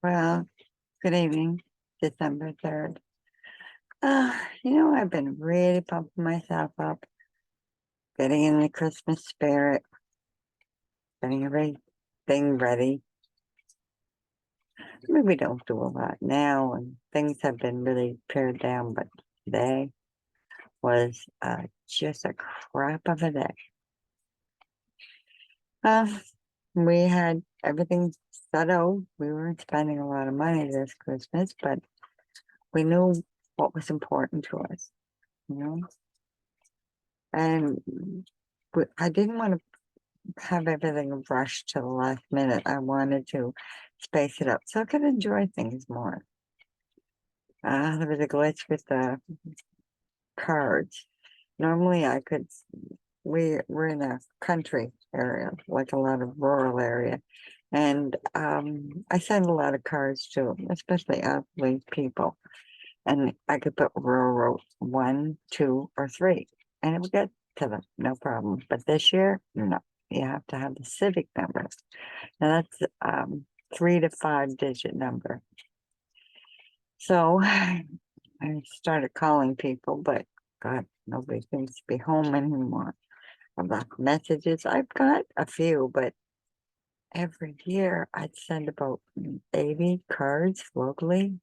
Well, good evening, December 3rd. I've been really pumping myself up, getting in the Christmas spirit, getting everything ready. Maybe we don't do a lot now, and things have been really pared down, but today was just a crap of a day. Uh, we had everything settled. We weren't spending a lot of money this Christmas, but we knew what was important to us, you know? And I didn't want to have everything rushed to the last minute. I wanted to space it up so I could enjoy things more. There was a glitch with the cards. Normally, we're in a country area, like a lot of rural area. And I send a lot of cards to, especially elderly people. And I could put rural 1, 2, or 3, and it would get to them, no problem. But this year, no, you have to have the civic number. Now that's 3 to 5 digit number. So I started calling people, but God, nobody seems to be home anymore. I've left messages. I've got a few, but every year I'd send about 80 cards locally.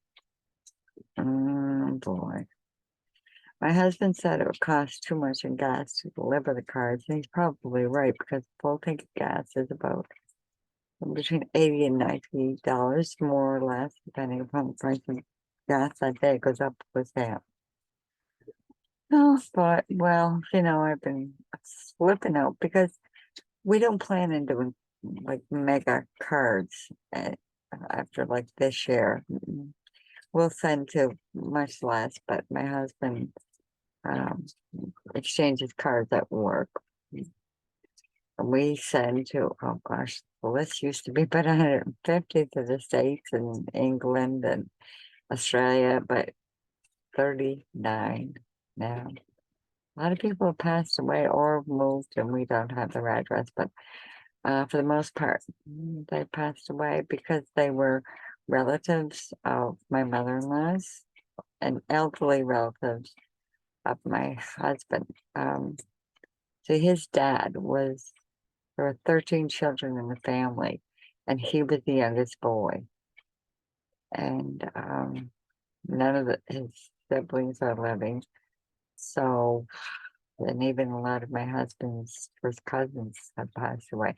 Boy. My husband said it would cost too much in gas to deliver the cards, and he's probably right because a full tank of gas is about between $80 and $90, more or less, depending upon the price of gas that day. It goes up, goes down. Oh, but I've been slipping out because we don't plan on doing like mega cards after like this year. We'll send to much less, but my husband um, exchanges cards at work. We send to, oh gosh, the list used to be about 150 to the States and England and Australia, but 39 now. A lot of people have passed away or moved, and we don't have their address, but for the most part, they passed away because they were relatives of my mother-in-law's and elderly relatives of my husband. So his dad was, there were 13 children in the family, and he was the youngest boy. And none of his siblings are living. So, and even a lot of my husband's first cousins have passed away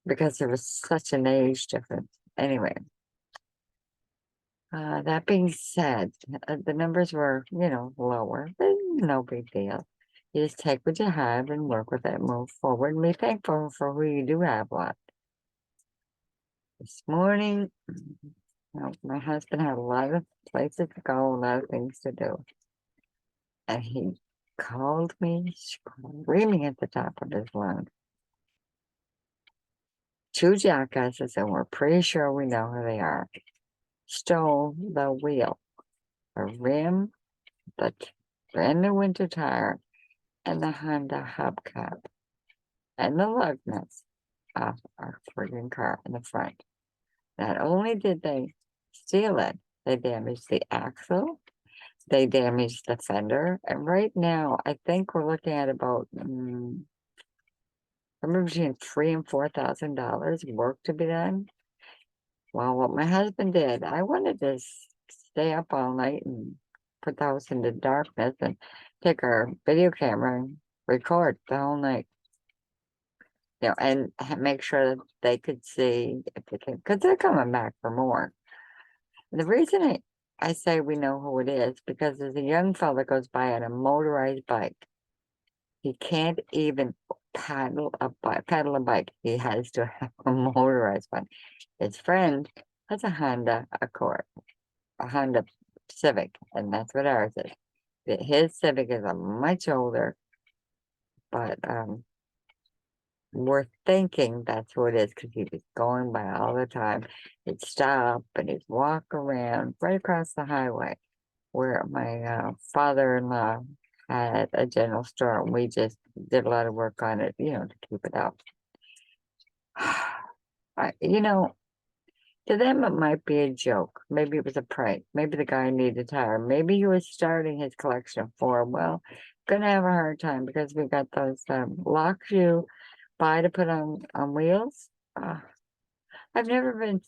because there was such an age difference. Anyway, that being said, the numbers were, lower, but no big deal. You just take what you have and work with it, move forward, and be thankful for who you do have left. This morning, my husband had a lot of places to go, a lot of things to do. And he called me screaming at the top of his lungs. Two jackasses, and we're pretty sure we know who they are, stole the wheel, the rim, the brand new winter tire, and the Honda hubcap, and the lug nuts off our friggin' car in the front. Not only did they steal it, they damaged the axle, they damaged the fender, and right now I think we're looking at about somewhere between $3,000 and $4,000 work to be done. Well, what my husband did, I wanted to stay up all night and put the house into darkness and take our video camera and record the whole night. And make sure that they could see if they can, because they're coming back for more. The reason I say we know who it is, because there's a young fella goes by on a motorized bike. He can't even paddle a bike. He has to have a motorized one. His friend has a Honda Accord, a Honda Civic, and that's what ours is. His Civic is a much older, but we're thinking that's who it is because he was going by all the time. He'd stop and he'd walk around right across the highway where my father-in-law had a general store, and we just did a lot of work on it, to keep it up. To them, it might be a joke. Maybe it was a prank. Maybe the guy needed a tire. Maybe he was starting his collection of four. Well, gonna have a hard time because we got those locks you buy to put on wheels. I've never been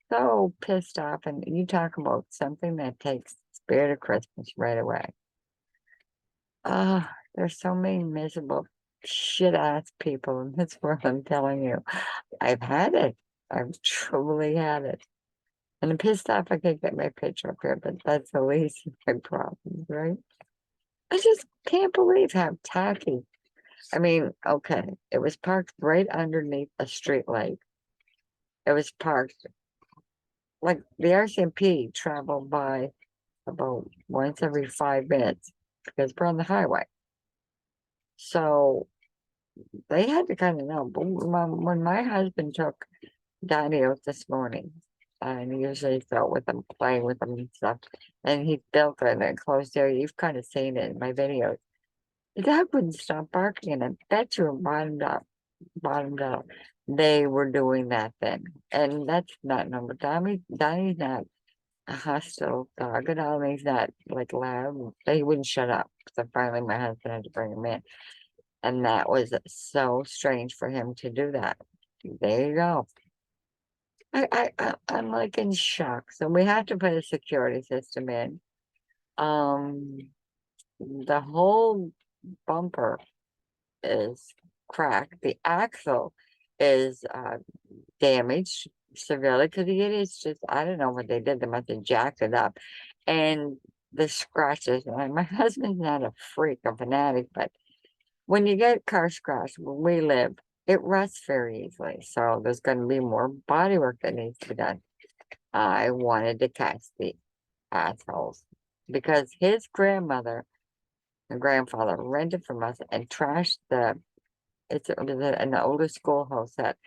so pissed off. And you talk about something that takes spirit of Christmas right away. There's so many miserable shit ass people in this world. I'm telling you, I've had it. I've truly had it. And I'm pissed off I can't get my picture up here, but that's the least of my problems, right? I just can't believe how tacky. I mean, okay, it was parked right underneath a street light. It was parked like the RCMP traveled by about once every 5 minutes because we're on the highway. So they had to kind of know. But when my husband took Donnie out this morning, and he usually out with him, playing with him and stuff, and he built in a enclosed area. You've kind of seen it in my videos. The dog wouldn't stop barking, and I bet you bottomed up. They were doing that then, and that's not normal. Donnie's not a hostile dog at all. He's not like loud. He wouldn't shut up. So finally, my husband had to bring him in. And that was so strange for him to do that. There you go. I'm like in shock. So we have to put a security system in. Um, the whole bumper is cracked. The axle is damaged severely because the idiots just, I don't know what they did. They must have jacked it up. And the scratches, and my husband's not a freak, a fanatic, but when you get car scratched where we live, it rusts very easily. So there's going to be more body work that needs to be done. I wanted to catch the assholes because his grandmother and grandfather rented from us and trashed it was an older schoolhouse that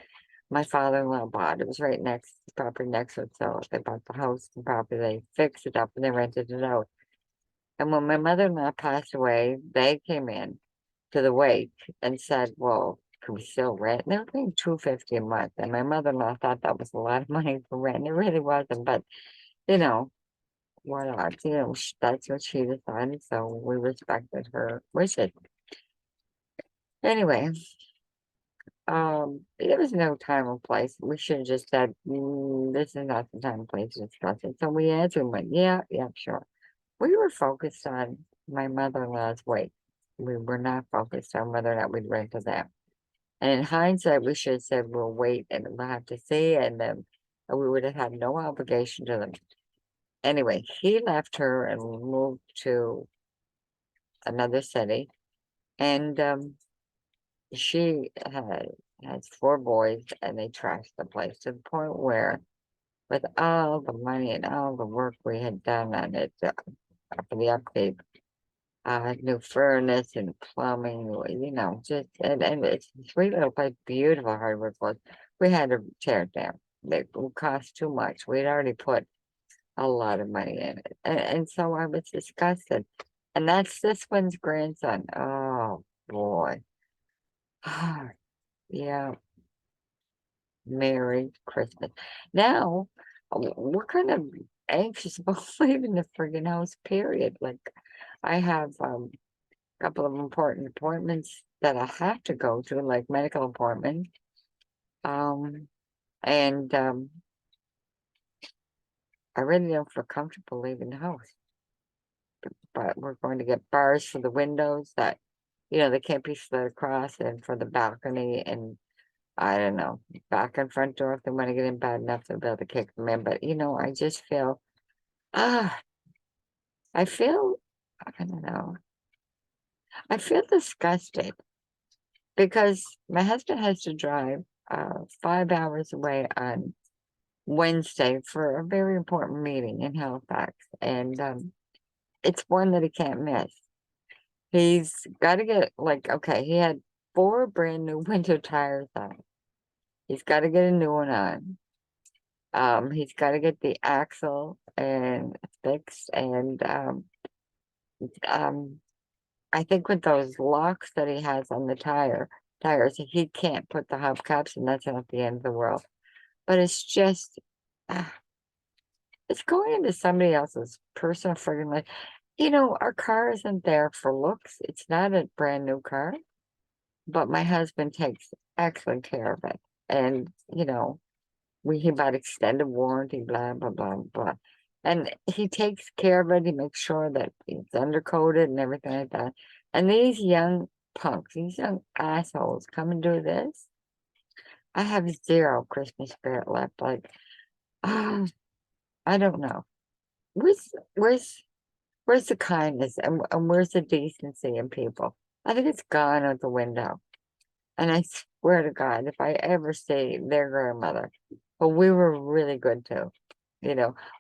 my father-in-law bought. It was right next, property next to it. So they bought the house and property, they fixed it up and they rented it out. And when my mother-in-law passed away, they came in to the wake and said, well, can we still rent? And they were paying $250 a month. And my mother-in-law thought that was a lot of money for rent. It really wasn't, but you know, what odds? That's what she decided, so we respected her wishes. Anyway, there was no time or place. We should have just said, this is not the time and place to discuss it. So we answered and went, yeah, sure. We were focused on my mother-in-law's weight. We were not focused on whether or not we'd rent to them. And in hindsight, we should have said, we'll wait and we'll have to see. And then we would have had no obligation to them. Anyway, he left her and moved to another city. And she has four boys and they trashed the place to the point where with all the money and all the work we had done on it for the update, new furnace and plumbing, just and it's a sweet little place, beautiful hardwood floors. We had to tear it down. It would cost too much. We'd already put a lot of money in it, and so I was disgusted. And that's this one's grandson. Oh boy, yeah. Merry Christmas. Now we're kind of anxious about leaving the friggin' house. Period. Like I have couple of important appointments that I have to go to, like medical appointments. And I really don't feel comfortable leaving the house. But we're going to get bars for the windows that, they can't be slid across, and for the balcony, and I don't know, back and front door if they want to get in bad enough, they'll be able to kick them in. But I just feel, ah, I feel, I don't know, I feel disgusted because my husband has to drive 5 hours away on Wednesday for a very important meeting in Halifax, and it's one that he can't miss. He's got to get okay, he had four brand new winter tires on. He's got to get a new one on. He's got to get the axle and fixed, and um, I think with those locks that he has on the tires, he can't put the hubcaps, and that's not the end of the world. But it's just it's going into somebody else's personal friggin' life. Our car isn't there for looks. It's not a brand new car, but my husband takes excellent care of it. And, he bought extended warranty, blah, blah, blah, blah. And he takes care of it. He makes sure that it's undercoated and everything like that. And these young punks, these young assholes come and do this. I have zero Christmas spirit left. Like, ah, I don't know. Where's where's where's the kindness and where's the decency in people? I think it's gone out the window. And I swear to God, if I ever see their grandmother, but we were really good too.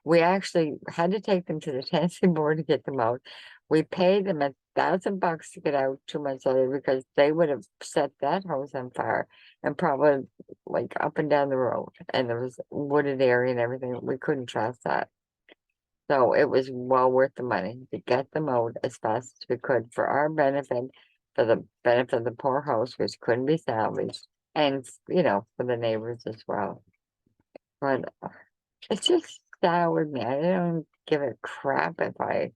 We actually had to take them to the Tennessee board to get them out. We paid them $1,000 to get out 2 months later because they would have set that house on fire and probably like up and down the road. And there was wooded area and everything. We couldn't trust that. So it was well worth the money to get them out as fast as we could for our benefit, for the benefit of the poor house, which couldn't be salvaged, and for the neighbors as well. But it just soured me. I don't give a crap if I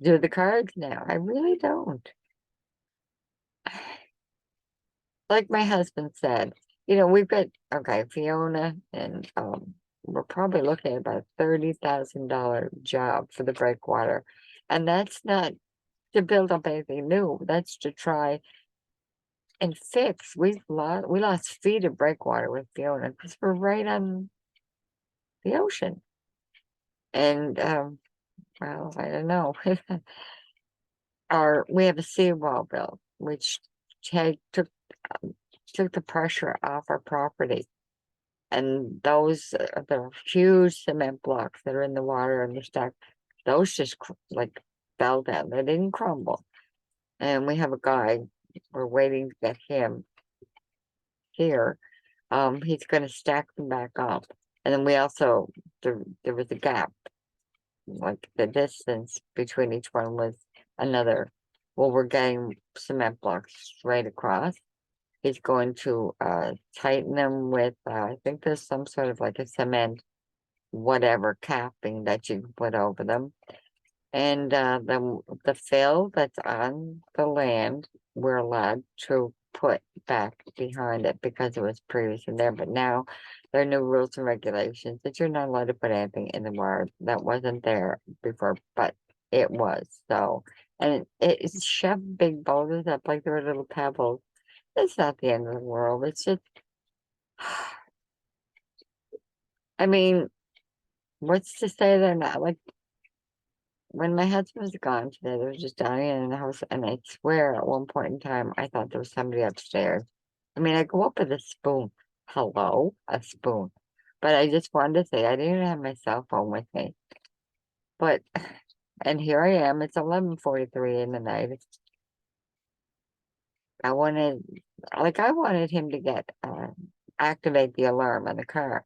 do the cards now. I really don't. Like my husband said, we've got okay, Fiona, and we're probably looking at about $30,000 job for the breakwater. And that's not to build up anything new. That's to try and fix. We lost feet of breakwater with Fiona because we're right on the ocean. And well, I don't know. We have a seawall built, which took the pressure off our property. And those the huge cement blocks that are in the water and the stuck, those just like fell down. They didn't crumble. And we have a guy. We're waiting to get him here. He's going to stack them back up. And then we also there was a gap, like the distance between each one was another. Well, we're getting cement blocks straight across. He's going to tighten them with I think there's some sort of like a cement whatever capping that you can put over them. And the fill that's on the land, we're allowed to put back behind it because it was previously there. But now there are new rules and regulations that you're not allowed to put anything in the water that wasn't there before, but it was. So, and it's shoved big boulders up like they were little pebbles. It's not the end of the world. It's just, I mean, what's to say they're not like when my husband was gone today, there was just Donnie in the house, and I swear at one point in time I thought there was somebody upstairs. I mean, I go up with a spoon. Hello, a spoon. But I just wanted to say I didn't even have my cell phone with me. But and here I am. It's 11:43 in the night. I wanted, I wanted him to get activate the alarm on the car.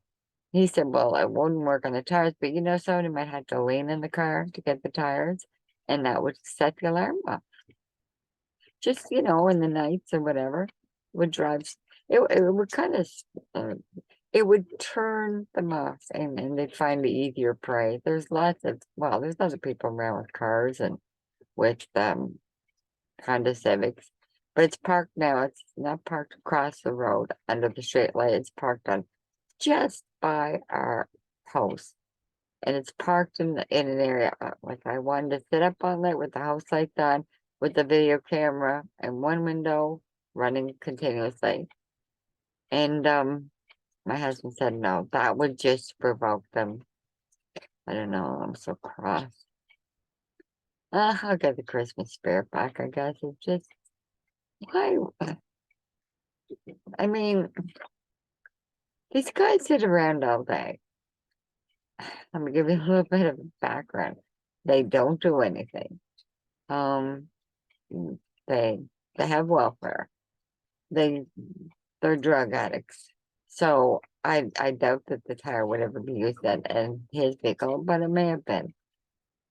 He said, well, it wouldn't work on the tires, but somebody might have to lean in the car to get the tires, and that would set the alarm off. Just, in the nights or whatever, would drive, it would kind of, it would turn them off and they'd find the easier prey. There's there's other people around with cars and with Honda Civics, but it's parked now. It's not parked across the road under the street light. It's parked on just by our house, and it's parked in an area like I wanted to sit up on it with the house lights on, with the video camera and one window running continuously. And my husband said no, that would just provoke them. I don't know. I'm so cross. I'll get the Christmas spirit back. I guess it's just why. I mean, these guys sit around all day. Let me give you a little bit of background. They don't do anything. Um, they they have welfare. They're drug addicts. So I doubt that the tire would ever be used in his vehicle, but it may have been.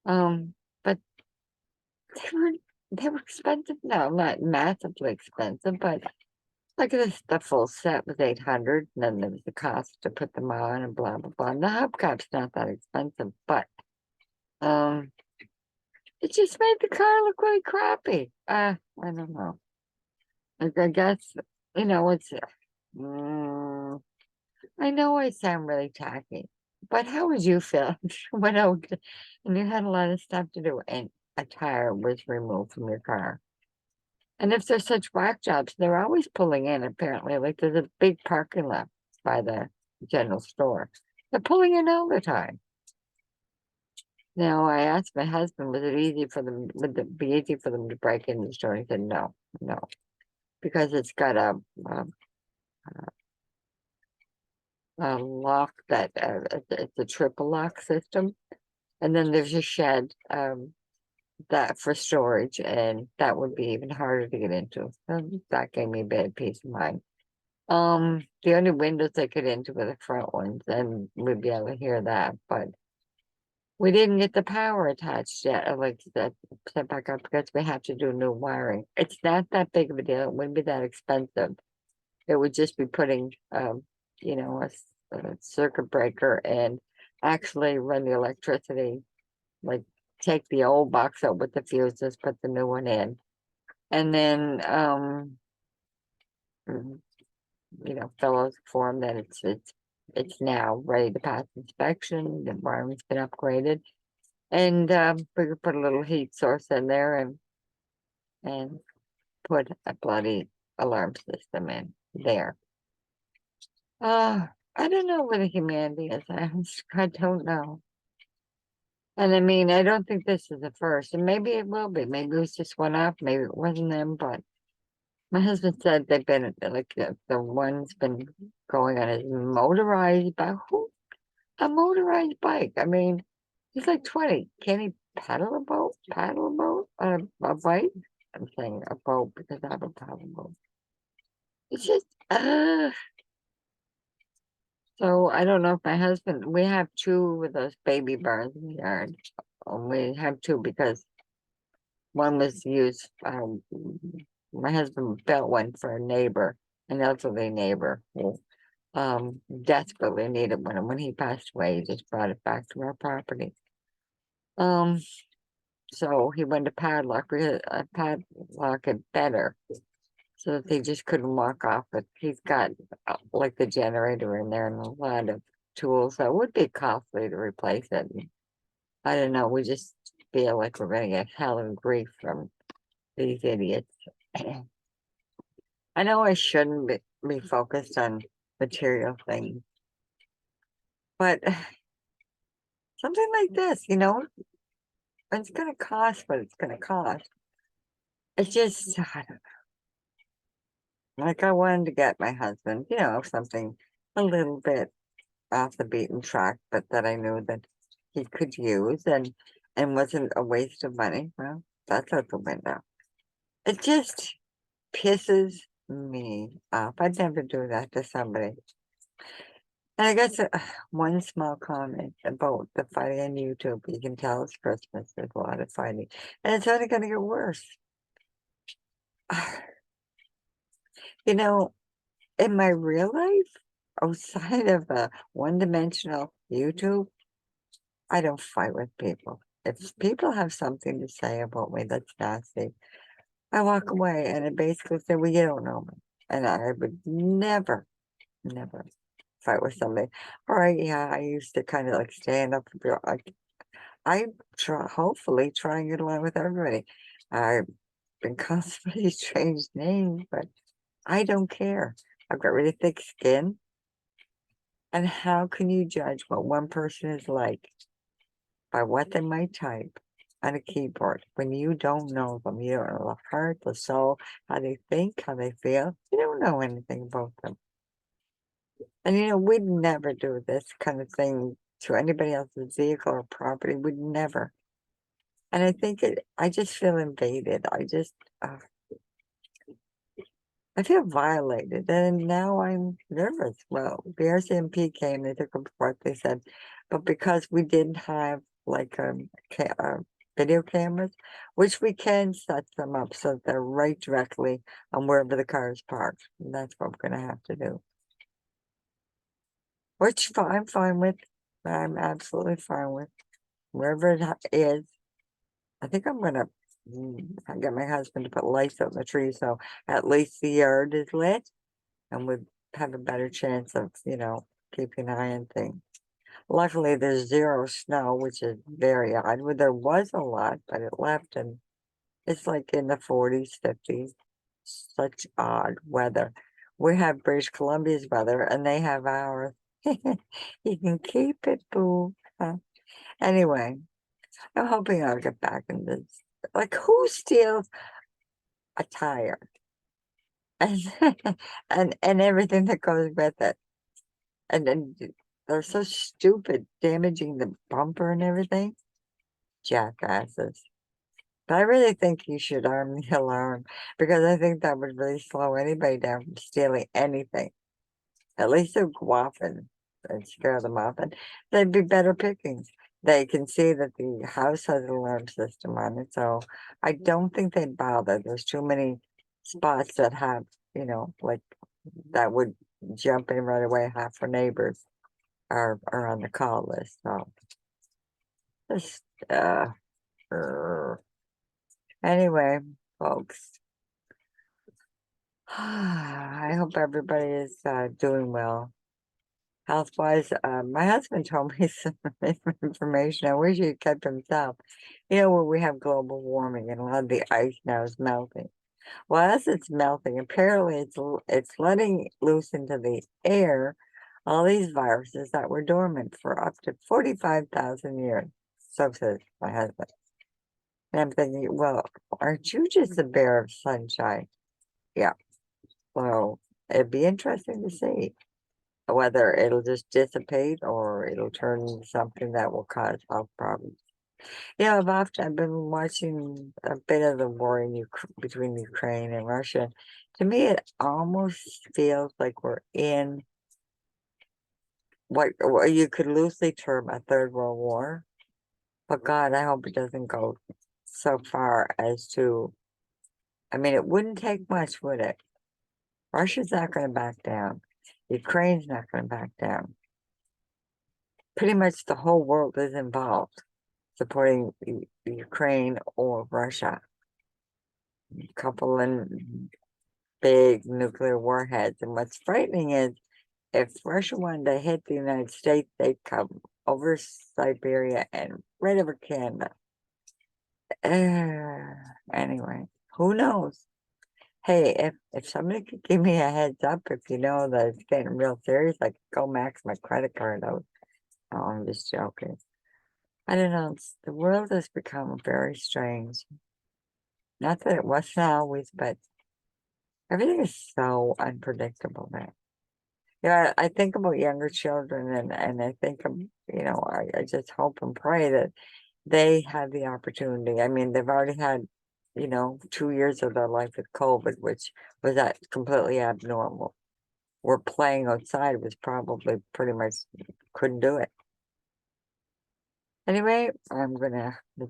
But they were expensive. No, not massively expensive, but Like the full set was 800, and then there was the cost to put them on and blah blah blah. And the hubcap's not that expensive, but um, it just made the car look really crappy. I don't know. I guess it's. Mm, I know I sound really tacky, but how would you feel if you went out and you had a lot of stuff to do and a tire was removed from your car? And if there's such whack jobs, they're always pulling in, apparently. Like there's a big parking lot by the general store. They're pulling in all the time. Now, I asked my husband, would it be easy for them to break into the store? He said, no, no, because it's got a lock it's a triple lock system. And then there's a shed that for storage, and that would be even harder to get into. So that gave me a bad peace of mind. The only windows I could into were the front ones, and we'd be able to hear that, but we didn't get the power attached yet. I like that set back up because we have to do new wiring. It's not that big of a deal. It wouldn't be that expensive. It would just be putting, a circuit breaker and actually run the electricity, like take the old box out with the fuses, put the new one in, and then, mm, fellows informed that it's now ready to pass inspection. The wiring's been upgraded, and we could put a little heat source in there and put a bloody alarm system in there. I don't know where the humanity is. I don't know. And I mean, I don't think this is the first, and maybe it will be. Maybe it was just one off. Maybe it wasn't them, but my husband said they've been like the one's been going on his motorized bike. Who a motorized bike? I mean, he's like 20. Can he paddle a boat? Paddle a boat? A bike? I'm saying a boat because I have a paddle boat. It's just so I don't know if my husband, we have two of those baby barns in the yard. We have two because one was used, my husband built one for a neighbor, an elderly neighbor who desperately needed one. And when he passed away, he just brought it back to our property. Um, so he went to padlock it better so that they just couldn't walk off it. He's got like the generator in there and a lot of tools. So it would be costly to replace it. And I don't know. We just feel like we're going to get hell and grief from these idiots. I know I shouldn't be focused on material things, but something like this, it's going to cost what it's going to cost. It's just, I don't know. Like I wanted to get my husband, something a little bit off the beaten track, but that I knew that he could use and wasn't a waste of money. Well, that's out the window. It just pisses me off. I'd never do that to somebody. And I guess one small comment about the fighting on YouTube, you can tell it's Christmas. There's a lot of fighting, and it's only going to get worse. In my real life, outside of a one-dimensional YouTube, I don't fight with people. If people have something to say about me that's nasty, I walk away and I basically say, well, you don't know me. And I would never, never fight with somebody. All right, yeah, I used to kind of like stand up for I hopefully try and get along with everybody. I've been called somebody strange names, but I don't care. I've got really thick skin. And how can you judge what one person is like by what they might type on a keyboard when you don't know them? You don't know the heart, the soul, how they think, how they feel. You don't know anything about them. And we'd never do this kind of thing to anybody else's vehicle or property. We'd never. And I just feel invaded. I feel violated. And now I'm nervous. Well, the RCMP came, they took a report, they said, but because we didn't have like video cameras, which we can set them up so that they're right directly on wherever the car is parked. And that's what we're gonna have to do. Which I'm fine with. I'm absolutely fine with wherever it is. I think I'm gonna get my husband to put lights up in the tree so at least the yard is lit, and would have a better chance of, keeping an eye on things. Luckily, there's zero snow, which is very odd. Well, there was a lot, but it left, and it's like in the 40s, 50s. Such odd weather. We have British Columbia's weather, and they have ours. You can keep it, boo. Anyway, I'm hoping I'll get back in this. Like, who steals a tire and and everything that goes with it? And then they're so stupid, damaging the bumper and everything. Jackasses. But I really think you should arm the alarm, because I think that would really slow anybody down from stealing anything. At least they'll go off and scare them off, and they'd be better pickings. They can see that the house has an alarm system on it, so I don't think they'd bother. There's too many spots that have, like that would jump in right away. Half our neighbors are on the call list, so just anyway, folks. I hope everybody is doing well. Health-wise, my husband told me some information I wish he kept himself. Where we have global warming and a lot of the ice now is melting. Well, as it's melting, apparently it's letting loose into the air all these viruses that were dormant for up to 45,000 years. So says my husband. And I'm thinking, well, aren't you just a bear of sunshine? Yeah. Well, it'd be interesting to see whether it'll just dissipate or it'll turn into something that will cause health problems. I've been watching a bit of the war between Ukraine and Russia. To me, it almost feels like we're in what you could loosely term a third world war. But God, I hope it doesn't go so far as to. I mean, it wouldn't take much, would it? Russia's not going to back down. Ukraine's not going to back down. Pretty much the whole world is involved, supporting Ukraine or Russia. A couple in big nuclear warheads. And what's frightening is if Russia wanted to hit the United States, they'd come over Siberia and right over Canada. Anyway, who knows? Hey, if somebody could give me a heads up, if you know that it's getting real serious, I could go max my credit card out. Oh, I'm just joking. I don't know. The world has become very strange. Not that it wasn't always, but everything is so unpredictable now. I think about younger children, and I think of, I just hope and pray that they have the opportunity. I mean, they've already had, 2 years of their life with COVID, which was that completely abnormal. Where playing outside was probably pretty much couldn't do it. Anyway, it's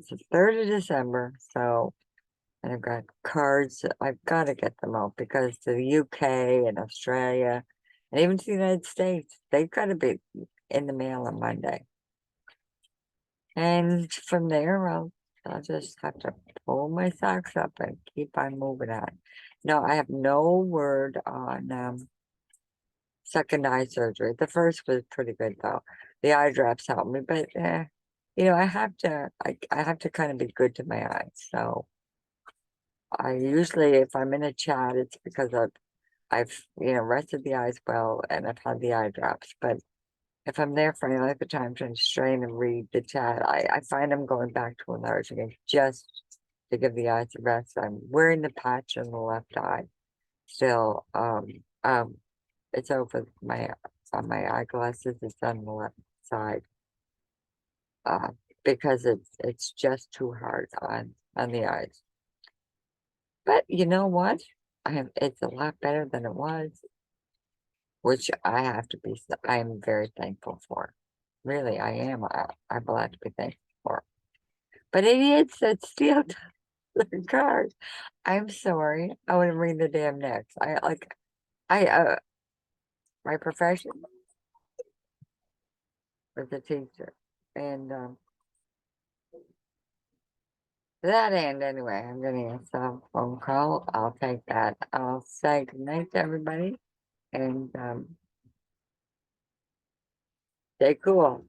the 3rd of December, so, and I've got cards. I've got to get them out because to the UK and Australia and even to the United States, they've got to be in the mail on Monday. And from there, I'll just have to pull my socks up and keep on moving on. No, I have no word on second eye surgery. The first was pretty good though. The eye drops helped me, but I have to kind of be good to my eyes. So I usually, if I'm in a chat, it's because I've rested the eyes well and I've had the eye drops. But if I'm there for any length of time trying to strain and read the chat, I find I'm going back to enlarging it just to give the eyes a rest. I'm wearing the patch on the left eye still. It's over on my eyeglasses. It's on the left side. Because it's just too hard on the eyes. But you know what? It's a lot better than it was, which I am very thankful for. Really, I am. I have a lot to be thankful for. But idiots that steal their cars. I'm sorry. I want to bring the damn next. I my profession was a teacher, and to that end, anyway, I'm getting a cell phone call. I'll take that. I'll say good night to everybody, and stay cool.